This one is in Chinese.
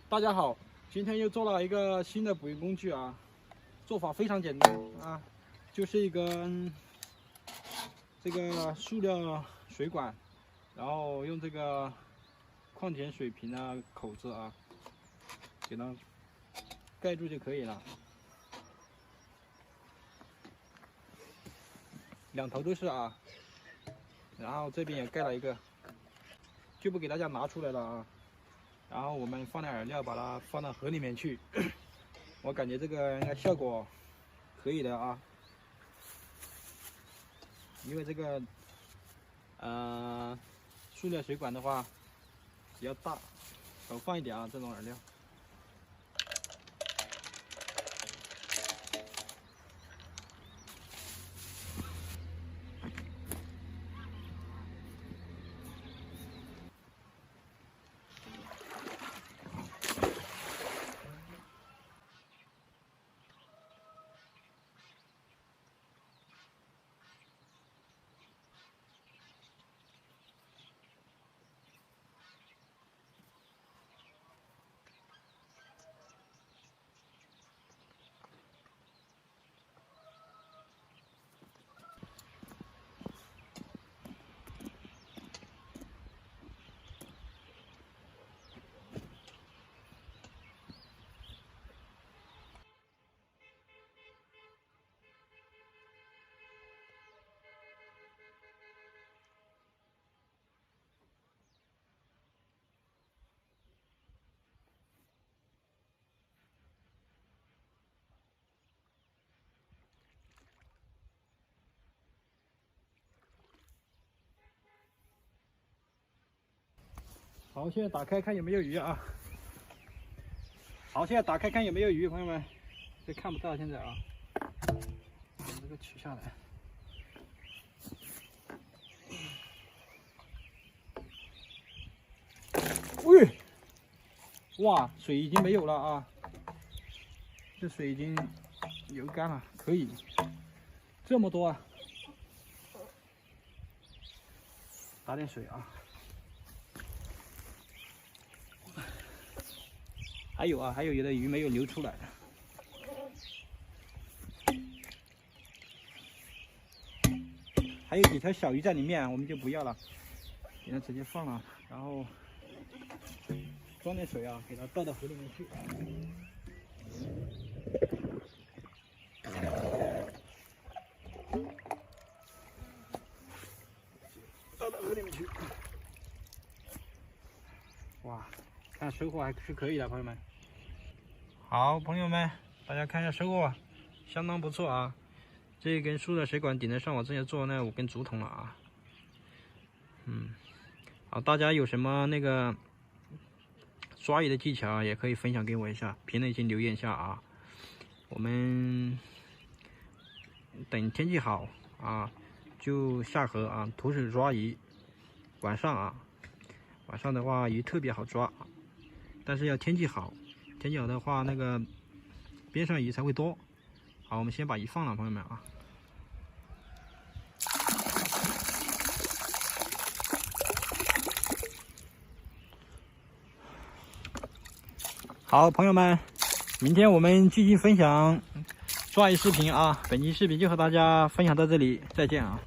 大家好，今天又做了一个新的捕鱼工具啊，做法非常简单啊，就是一根这个塑料水管，然后用这个矿泉水瓶的口子啊，给它盖住就可以了，两头都是啊，然后这边也盖了一个，就不给大家拿出来了啊。然后我们放点饵料，把它放到河里面去。我感觉这个应该效果可以的啊，因为这个塑料水管的话比较大，少放一点啊，这种饵料。好，现在打开看有没有鱼啊。好，现在打开看有没有鱼，朋友们，这看不到现在啊。把这个取下来。喂，哇，水已经没有了啊，这水已经流干了，可以，这么多啊，打点水啊。还有啊，还有的鱼没有流出来。还有几条小鱼在里面，我们就不要了，给它直接放了，然后装点水啊，给它倒到河里面去。倒到河里面去。哇，看收获还是可以的，朋友们。好，朋友们，大家看一下收获，相当不错啊。这一根塑料水管顶得上我之前做的那5根竹筒了啊。好，大家有什么那个抓鱼的技巧也可以分享给我一下，评论区留言一下啊。我们等天气好啊，就下河啊，徒手抓鱼。晚上的话鱼特别好抓，但是要天气好，天气好的话那个边上鱼才会多。好，我们先把鱼放了，朋友们啊。好，朋友们，明天我们继续分享抓鱼视频啊。本期视频就和大家分享到这里，再见啊。